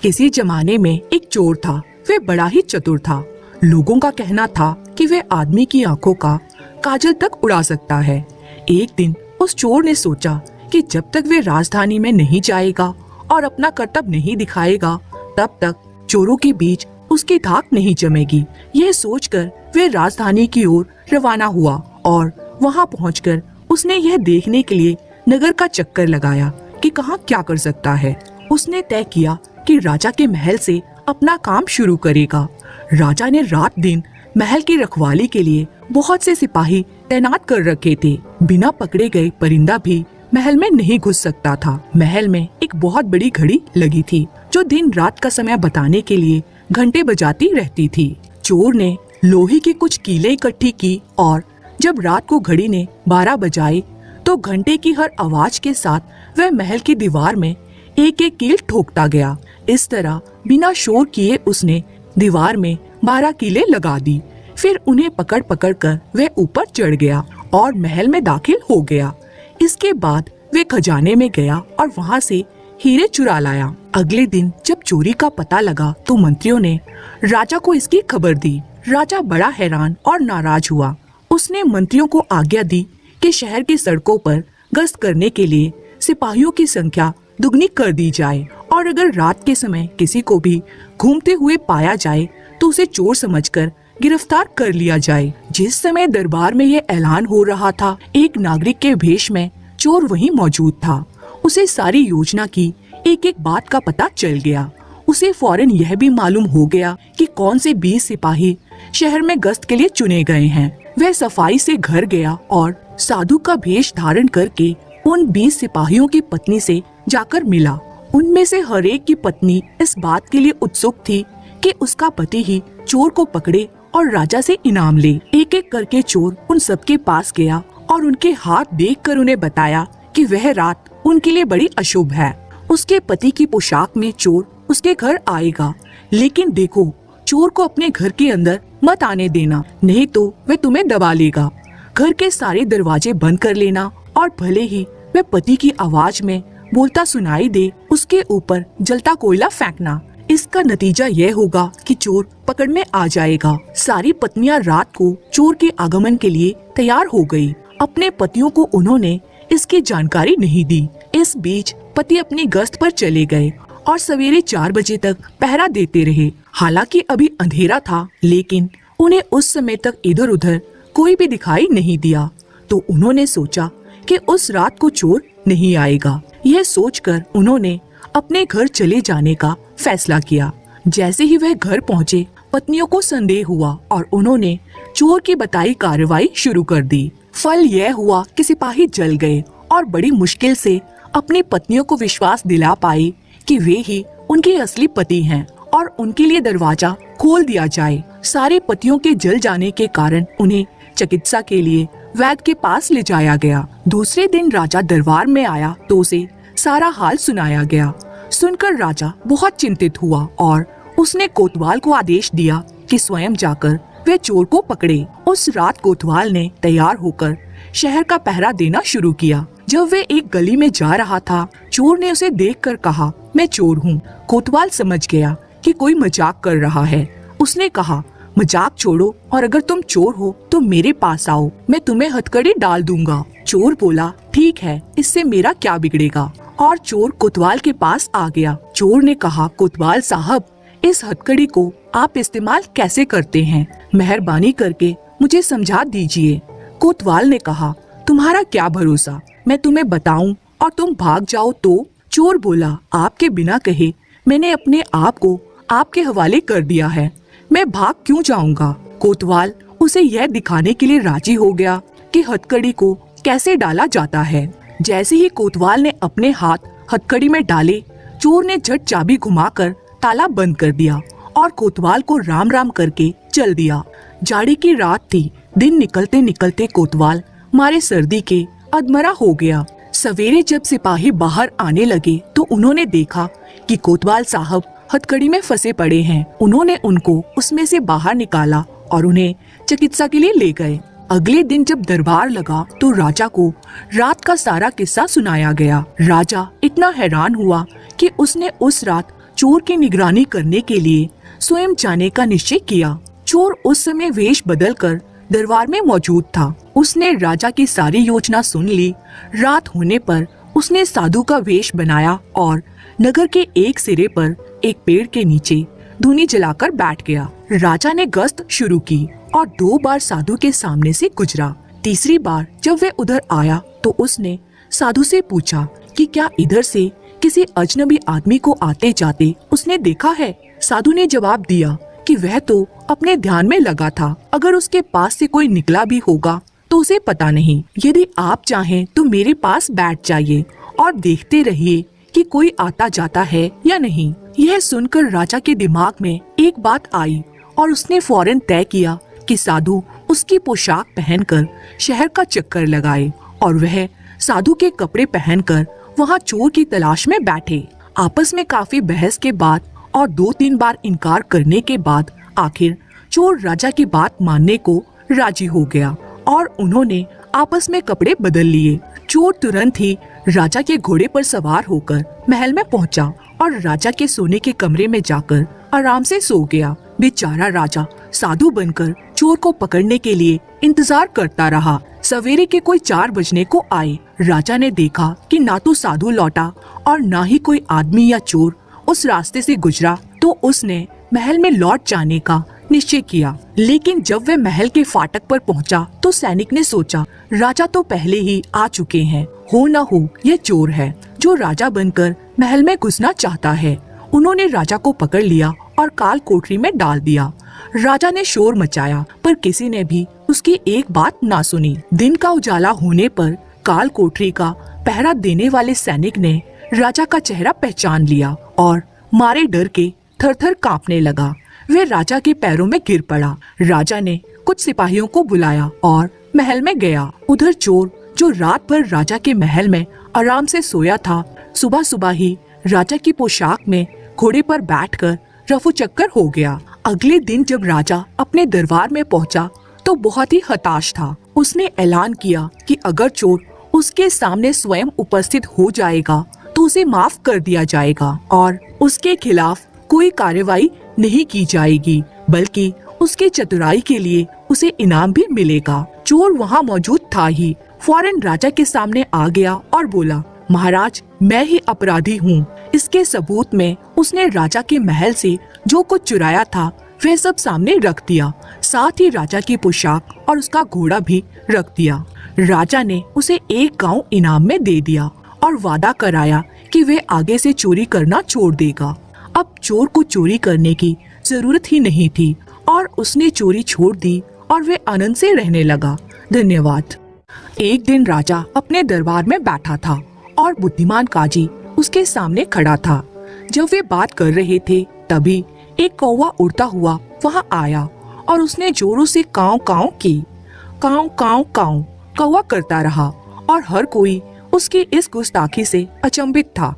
किसी जमाने में एक चोर था। वह बड़ा ही चतुर था। लोगों का कहना था कि वह आदमी की आंखों का काजल तक उड़ा सकता है। एक दिन उस चोर ने सोचा कि जब तक वह राजधानी में नहीं जाएगा और अपना करतब नहीं दिखाएगा, तब तक चोरों के बीच उसकी धाक नहीं जमेगी। यह सोचकर वह राजधानी की ओर रवाना हुआ और वहां पहुंचकर उसने यह देखने के लिए नगर का चक्कर लगाया कि कहाँ क्या कर सकता है। उसने तय किया कि राजा के महल से अपना काम शुरू करेगा। राजा ने रात दिन महल की रखवाली के लिए बहुत से सिपाही तैनात कर रखे थे। बिना पकड़े गए परिंदा भी महल में नहीं घुस सकता था। महल में एक बहुत बड़ी घड़ी लगी थी जो दिन रात का समय बताने के लिए घंटे बजाती रहती थी। चोर ने लोहे की कुछ कीलें इकट्ठी की और जब रात को घड़ी ने 12 बजाए तो घंटे की हर आवाज के साथ वह महल की दीवार में एक एक कील ठोकता गया। इस तरह बिना शोर किए उसने दीवार में 12 कीलें लगा दी। फिर उन्हें पकड़ पकड़ कर वह ऊपर चढ़ गया और महल में दाखिल हो गया। इसके बाद वे खजाने में गया और वहाँ से हीरे चुरा लाया। अगले दिन जब चोरी का पता लगा तो मंत्रियों ने राजा को इसकी खबर दी। राजा बड़ा हैरान और नाराज हुआ। उसने मंत्रियों को आज्ञा दी कि शहर की सड़कों पर गश्त करने के लिए सिपाहियों की संख्या दुगनी कर दी जाए और अगर रात के समय किसी को भी घूमते हुए पाया जाए तो उसे चोर समझकर गिरफ्तार कर लिया जाए। जिस समय दरबार में यह ऐलान हो रहा था, एक नागरिक के भेष में चोर वहीं मौजूद था। उसे सारी योजना की एक एक बात का पता चल गया। उसे फौरन यह भी मालूम हो गया कि कौन से 20 सिपाही शहर में गश्त के लिए चुने गए हैं। वह सफाई से घर गया और साधु का भेष धारण करके उन 20 सिपाहियों की पत्नी से जाकर मिला। उनमें से हर एक की पत्नी इस बात के लिए उत्सुक थी कि उसका पति ही चोर को पकड़े और राजा से इनाम ले। एक एक करके चोर उन सबके पास गया और उनके हाथ देखकर उन्हें बताया कि वह रात उनके लिए बड़ी अशुभ है। उसके पति की पोशाक में चोर उसके घर आएगा, लेकिन देखो चोर को अपने घर के अंदर मत आने देना, नहीं तो वह तुम्हें दबा लेगा। घर के सारे दरवाजे बंद कर लेना और भले ही वह पति की आवाज में बोलता सुनाई दे, उसके ऊपर जलता कोयला फेंकना। इसका नतीजा यह होगा कि चोर पकड़ में आ जाएगा। सारी पत्नियां रात को चोर के आगमन के लिए तैयार हो गई। अपने पतियों को उन्होंने इसकी जानकारी नहीं दी। इस बीच पति अपनी गश्त पर चले गए और सवेरे 4 बजे तक पहरा देते रहे। हालांकि अभी अंधेरा था, लेकिन उन्हें उस समय तक इधर उधर कोई भी दिखाई नहीं दिया। तो उन्होंने सोचा कि उस रात को चोर नहीं आएगा। यह सोचकर उन्होंने अपने घर चले जाने का फैसला किया। जैसे ही वह घर पहुँचे, पत्नियों को संदेह हुआ और उन्होंने चोर की बताई कार्रवाई शुरू कर दी। फल यह हुआ कि सिपाही जल गए और बड़ी मुश्किल से अपनी पत्नियों को विश्वास दिला पाए कि वे ही उनके असली पति हैं और उनके लिए दरवाजा खोल दिया जाए। सारे पतियों के जल जाने के कारण उन्हें चिकित्सा के लिए वैद्य के पास ले जाया गया। दूसरे दिन राजा दरबार में आया तो उसे सारा हाल सुनाया गया। सुनकर राजा बहुत चिंतित हुआ और उसने कोतवाल को आदेश दिया कि स्वयं जाकर वह चोर को पकड़े। उस रात कोतवाल ने तैयार होकर शहर का पहरा देना शुरू किया। जब वह एक गली में जा रहा था, चोर ने उसे देखकर कहा, मैं चोर हूँ। कोतवाल समझ गया कि कोई मजाक कर रहा है। उसने कहा, मजाक छोड़ो और अगर तुम चोर हो तो मेरे पास आओ, मैं तुम्हें हथकड़ी डाल दूंगा। चोर बोला, ठीक है, इससे मेरा क्या बिगड़ेगा। और चोर कोतवाल के पास आ गया। चोर ने कहा, कोतवाल साहब, इस हथकड़ी को आप इस्तेमाल कैसे करते हैं? मेहरबानी करके मुझे समझा दीजिए। कोतवाल ने कहा, तुम्हारा क्या भरोसा, मैं तुम्हें बताऊं और तुम भाग जाओ तो? चोर बोला, आपके बिना कहे मैंने अपने आप को आपके हवाले कर दिया है, मैं भाग क्यों जाऊंगा? कोतवाल उसे यह दिखाने के लिए राजी हो गया कि हथकड़ी को कैसे डाला जाता है। जैसे ही कोतवाल ने अपने हाथ हथकड़ी में डाले, चोर ने झट चाबी घुमाकर ताला बंद कर दिया और कोतवाल को राम राम करके चल दिया। जाड़े की रात थी। दिन निकलते निकलते कोतवाल मारे सर्दी के अधमरा हो गया। सवेरे जब सिपाही बाहर आने लगे तो उन्होंने देखा कि कोतवाल साहब हथकड़ी में फंसे पड़े हैं। उन्होंने उनको उसमें से बाहर निकाला और उन्हें चिकित्सा के लिए ले गए। अगले दिन जब दरबार लगा तो राजा को रात का सारा किस्सा सुनाया गया। राजा इतना हैरान हुआ कि उसने उस रात चोर की निगरानी करने के लिए स्वयं जाने का निश्चय किया। चोर उस समय वेश बदलकर दरबार में मौजूद था। उसने राजा की सारी योजना सुन ली। रात होने पर उसने साधु का वेश बनाया और नगर के एक सिरे पर एक पेड़ के नीचे धूनी जलाकर बैठ गया। राजा ने गश्त शुरू की और 2 बार साधु के सामने से गुजरा। तीसरी बार जब वह उधर आया तो उसने साधु से पूछा कि क्या इधर से किसी अजनबी आदमी को आते जाते उसने देखा है। साधु ने जवाब दिया कि वह तो अपने ध्यान में लगा था, अगर उसके पास से कोई निकला भी होगा तो उसे पता नहीं। यदि आप चाहें तो मेरे पास बैठ जाइए और देखते रहिए कि कोई आता जाता है या नहीं। यह सुनकर राजा के दिमाग में एक बात आई और उसने फौरन तय किया कि साधु उसकी पोशाक पहनकर शहर का चक्कर लगाए और वह साधु के कपड़े पहनकर वहां चोर की तलाश में बैठे। आपस में काफी बहस के बाद और 2-3 बार इनकार करने के बाद आखिर चोर राजा की बात मानने को राजी हो गया और उन्होंने आपस में कपड़े बदल लिए। चोर तुरंत ही राजा के घोड़े पर सवार होकर महल में पहुंचा और राजा के सोने के कमरे में जाकर आराम से सो गया। बेचारा राजा साधु बनकर चोर को पकड़ने के लिए इंतजार करता रहा। सवेरे के कोई 4 बजने को आए। राजा ने देखा कि ना तो साधु लौटा और ना ही कोई आदमी या चोर उस रास्ते से गुजरा, तो उसने महल में लौट जाने का निश्चय किया। लेकिन जब वह महल के फाटक पर पहुंचा तो सैनिक ने सोचा राजा तो पहले ही आ चुके हैं, हो न हो यह चोर है जो राजा बनकर महल में घुसना चाहता है। उन्होंने राजा को पकड़ लिया और काल कोठरी में डाल दिया। राजा ने शोर मचाया पर किसी ने भी उसकी एक बात ना सुनी। दिन का उजाला होने पर काल कोठरी का पहरा देने वाले सैनिक ने राजा का चेहरा पहचान लिया और मारे डर के थर-थर कांपने लगा। वह राजा के पैरों में गिर पड़ा। राजा ने कुछ सिपाहियों को बुलाया और महल में गया। उधर चोर जो रात भर राजा के महल में आराम से सोया था, सुबह सुबह ही राजा की पोशाक में घोड़े पर बैठकर रफू चक्कर हो गया। अगले दिन जब राजा अपने दरबार में पहुंचा तो बहुत ही हताश था। उसने ऐलान किया कि अगर चोर उसके सामने स्वयं उपस्थित हो जाएगा तो उसे माफ कर दिया जाएगा और उसके खिलाफ कोई कार्रवाई नहीं की जाएगी, बल्कि उसके चतुराई के लिए उसे इनाम भी मिलेगा। चोर वहाँ मौजूद था ही फौरन राजा के सामने आ गया और बोला, महाराज मैं ही अपराधी हूँ। इसके सबूत में उसने राजा के महल से जो कुछ चुराया था वह सब सामने रख दिया, साथ ही राजा की पोशाक और उसका घोड़ा भी रख दिया। राजा ने उसे 1 गांव इनाम में दे दिया और वादा कराया कि वह आगे से चोरी करना छोड़ देगा। अब चोर को चोरी करने की जरूरत ही नहीं थी और उसने चोरी छोड़ दी और वह आनंद से रहने लगा। धन्यवाद। एक दिन राजा अपने दरबार में बैठा था और बुद्धिमान काजी उसके सामने खड़ा था। जब वे बात कर रहे थे तभी एक कौवा उड़ता हुआ वहाँ आया और उसने जोरों से काव काव की। काव काव काव कौवा करता रहा और हर कोई उसकी इस गुस्ताखी से अचंभित था।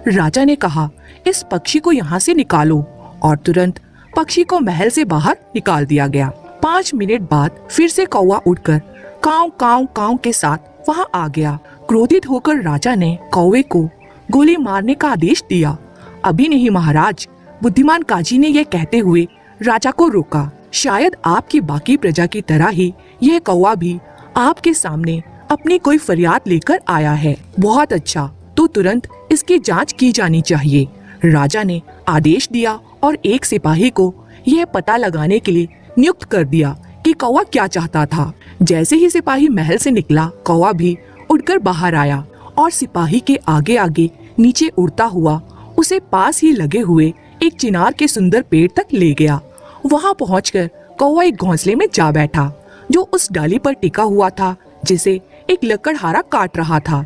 राजा ने कहा, इस पक्षी को यहाँ से निकालो, और तुरंत पक्षी को महल से बाहर निकाल दिया गया। 5 मिनट बाद फिर से कौवा उठकर काव काव काव के साथ वहाँ आ गया। क्रोधित होकर राजा ने कौवे को गोली मारने का आदेश दिया। अभी नहीं महाराज, बुद्धिमान काजी ने यह कहते हुए राजा को रोका। शायद आपकी बाकी प्रजा की तरह ही यह कौवा भी आपके सामने अपनी कोई फरियाद लेकर आया है। बहुत अच्छा, तो तुरंत इसकी जांच की जानी चाहिए। राजा ने आदेश दिया और एक सिपाही को यह पता लगाने के लिए नियुक्त कर दिया कि कौवा क्या चाहता था। जैसे ही सिपाही महल से निकला, कौवा भी उड़कर बाहर आया और सिपाही के आगे आगे नीचे उड़ता हुआ उसे पास ही लगे हुए एक चिनार के सुंदर पेड़ तक ले गया। वहाँ पहुंचकर कौवा एक घोंसले में जा बैठा जो उस डाली पर टिका हुआ था जिसे एक लकड़हारा काट रहा था।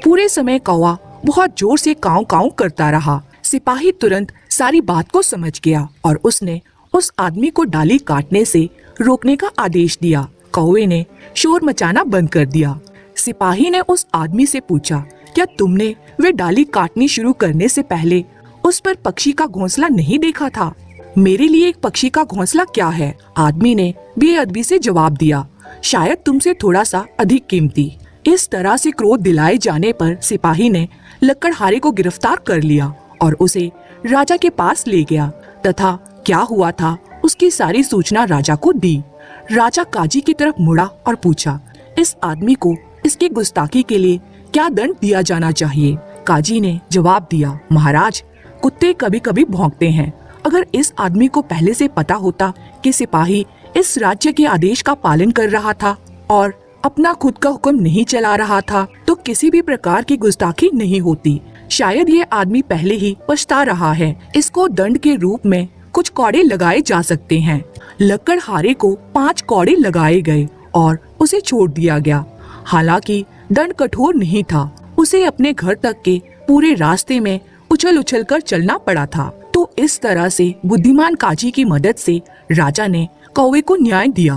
पूरे समय कौवा बहुत जोर से काव काव करता रहा। सिपाही तुरंत सारी बात को समझ गया और उसने उस आदमी को डाली काटने से रोकने का आदेश दिया। कौवे ने शोर मचाना बंद कर दिया। सिपाही ने उस आदमी से पूछा, क्या तुमने वे डाली काटनी शुरू करने से पहले उस पर पक्षी का घोंसला नहीं देखा था? मेरे लिए एक पक्षी का घोंसला क्या है? आदमी ने बेअदबी से जवाब दिया, शायद तुमसे थोड़ा सा अधिक कीमती। इस तरह से क्रोध दिलाए जाने पर सिपाही ने लकड़हारे को गिरफ्तार कर लिया और उसे राजा के पास ले गया तथा क्या हुआ था उसकी सारी सूचना राजा को दी। राजा काजी की तरफ मुड़ा और पूछा, इस आदमी को इसकी गुस्ताखी के लिए क्या दंड दिया जाना चाहिए? काजी ने जवाब दिया, महाराज, कुत्ते कभी कभी भौंकते हैं। अगर इस आदमी को पहले से पता होता कि सिपाही इस राज्य के आदेश का पालन कर रहा था और अपना खुद का हुक्म नहीं चला रहा था तो किसी भी प्रकार की गुस्ताखी नहीं होती। शायद ये आदमी पहले ही पछता रहा है। इसको दंड के रूप में कुछ कौड़े लगाए जा सकते हैं। लकड़हारे को 5 कौड़े लगाए गए और उसे छोड़ दिया गया। हालांकि दंड कठोर नहीं था, उसे अपने घर तक के पूरे रास्ते में उछल उछल कर चलना पड़ा था। तो इस तरह से बुद्धिमान काजी की मदद से राजा ने कौवे को न्याय दिया।